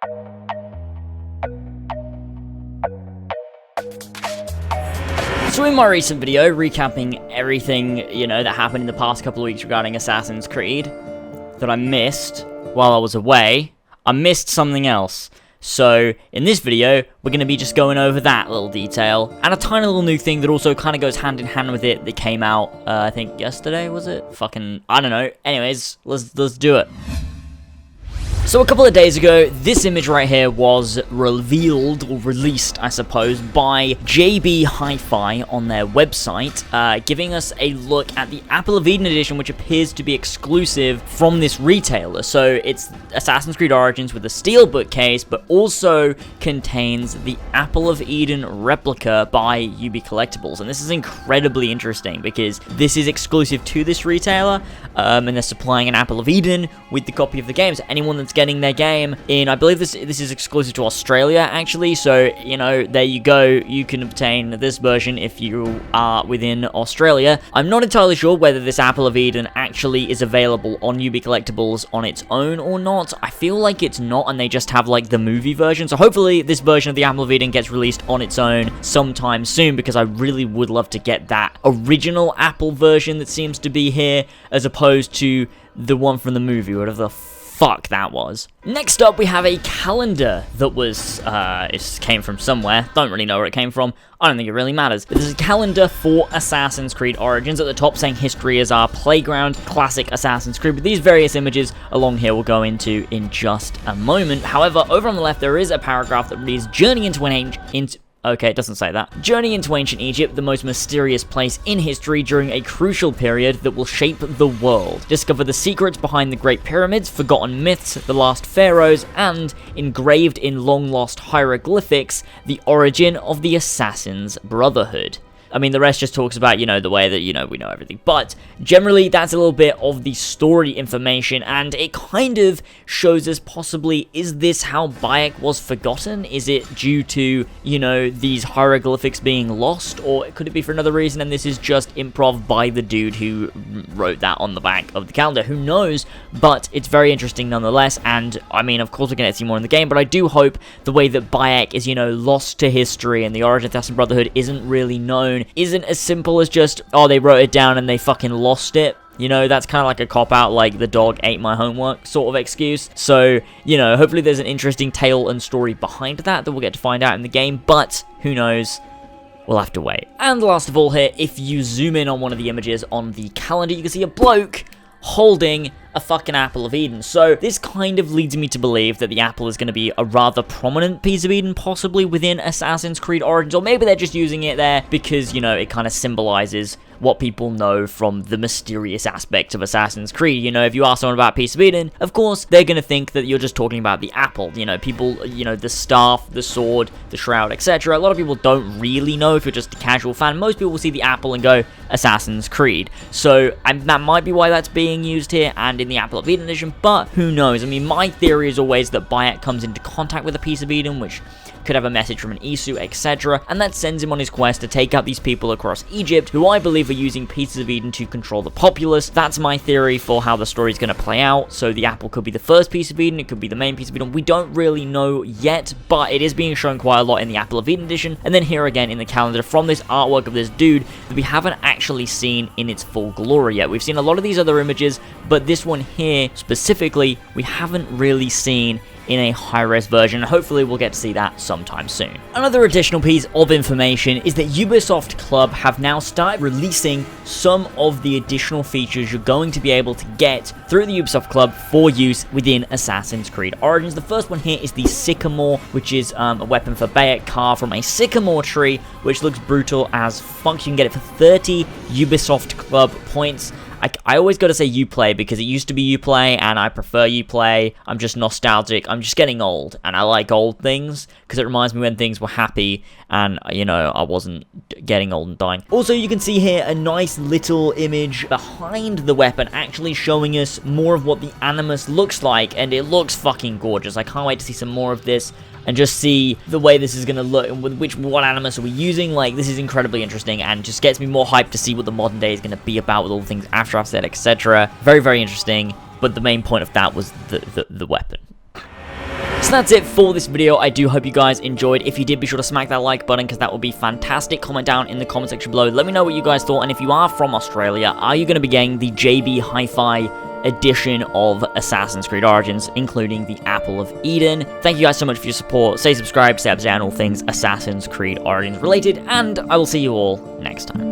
So in my recent video, recapping everything, that happened in the past couple of weeks regarding Assassin's Creed, that I missed while I was away, I missed something else. So in this video, we're going to be just going over that little detail, and a tiny little new thing that also kind of goes hand in hand with it that came out, I think yesterday, was it? I don't know. Anyways, let's do it. So a couple of days ago, this image right here was revealed, or released, I suppose, by JB Hi-Fi on their website, giving us a look at the Apple of Eden edition, which appears to be exclusive from this retailer. So it's Assassin's Creed Origins with a steelbook case, but also contains the Apple of Eden replica by UB Collectibles. And this is incredibly interesting because this is exclusive to this retailer, and they're supplying an Apple of Eden with the copy of the game. So anyone that's getting their game in, I believe this is exclusive to Australia, actually, so, there you go, you can obtain this version if you are within Australia. I'm not entirely sure whether this Apple of Eden actually is available on UB Collectibles on its own or not. I feel like it's not, and they just have, like, the movie version, so hopefully this version of the Apple of Eden gets released on its own sometime soon, because I really would love to get that original Apple version that seems to be here, as opposed to the one from the movie, whatever the fuck that was. Next up, we have a calendar that was, it came from somewhere. Don't really know where it came from. I don't think it really matters. But there's a calendar for Assassin's Creed Origins at the top saying history is our playground, classic Assassin's Creed, with these various images along here we'll go into in just a moment. However, over on the left, there is a paragraph that reads, Journey into an ancient... Okay, it doesn't say that. Journey into ancient Egypt, the most mysterious place in history during a crucial period that will shape the world. Discover the secrets behind the Great Pyramids, forgotten myths, the last pharaohs, and, engraved in long-lost hieroglyphics, the origin of the Assassin's Brotherhood. I mean, the rest just talks about, the way that, we know everything. But generally, that's a little bit of the story information, and it kind of shows us possibly, is this how Bayek was forgotten? Is it due to, these hieroglyphics being lost? Or could it be for another reason, and this is just improv by the dude who wrote that on the back of the calendar? Who knows? But it's very interesting nonetheless, and, I mean, of course we're going to see more in the game, but I do hope the way that Bayek is, lost to history, and the origin of the Assassin Brotherhood isn't really known, isn't as simple as just, oh, they wrote it down and they fucking lost it. That's kind of like a cop-out, like the dog ate my homework sort of excuse. So, hopefully there's an interesting tale and story behind that we'll get to find out in the game, but who knows? We'll have to wait. And last of all here, if you zoom in on one of the images on the calendar, you can see a bloke holding a fucking Apple of Eden. So this kind of leads me to believe that the apple is going to be a rather prominent piece of Eden, possibly within Assassin's Creed Origins, or maybe they're just using it there because, it kind of symbolizes what people know from the mysterious aspects of Assassin's Creed. If you ask someone about Piece of Eden, of course, they're going to think that you're just talking about the apple. People, the staff, the sword, the shroud, etc. A lot of people don't really know if you're just a casual fan. Most people will see the apple and go, Assassin's Creed. So, that might be why that's being used here and in the Apple of Eden edition, but who knows? I mean, my theory is always that Bayek comes into contact with a Piece of Eden, which could have a message from an Isu, etc., and that sends him on his quest to take out these people across Egypt, who I believe are using Pieces of Eden to control the populace. That's my theory for how the story is going to play out. So the apple could be the first Piece of Eden, it could be the main Piece of Eden. We don't really know yet, but it is being shown quite a lot in the Apple of Eden edition, and then here again in the calendar from this artwork of this dude that we haven't actually seen in its full glory yet. We've seen a lot of these other images, but this one here specifically, we haven't really seen in a high-res version. Hopefully we'll get to see that sometime soon. Another additional piece of information is that Ubisoft Club have now started releasing some of the additional features you're going to be able to get through the Ubisoft Club for use within Assassin's Creed Origins. The first one here is the Sycamore, which is a weapon for Bayek carved from a sycamore tree, which looks brutal as fuck. You can get it for 30 Ubisoft Club points. I always got to say Uplay because it used to be Uplay and I prefer Uplay. I'm just nostalgic. I'm just getting old and I like old things because it reminds me when things were happy and, I wasn't getting old and dying. Also, you can see here a nice little image behind the weapon actually showing us more of what the Animus looks like, and it looks fucking gorgeous. I can't wait to see some more of this and just see the way this is going to look and with what Animus are we using. Like, this is incredibly interesting and just gets me more hyped to see what the modern day is going to be about with all the things After Effects, etc. Very, very interesting, but the main point of that was the weapon. So that's it for this video. I do hope you guys enjoyed. If you did, be sure to smack that like button because that would be fantastic. Comment down in the comment section below. Let me know what you guys thought. And if you are from Australia, are you going to be getting the JB Hi-Fi edition of Assassin's Creed Origins, including the Apple of Eden? Thank you guys so much for your support. Stay subscribed, stay up to date on all things Assassin's Creed Origins related, and I will see you all next time.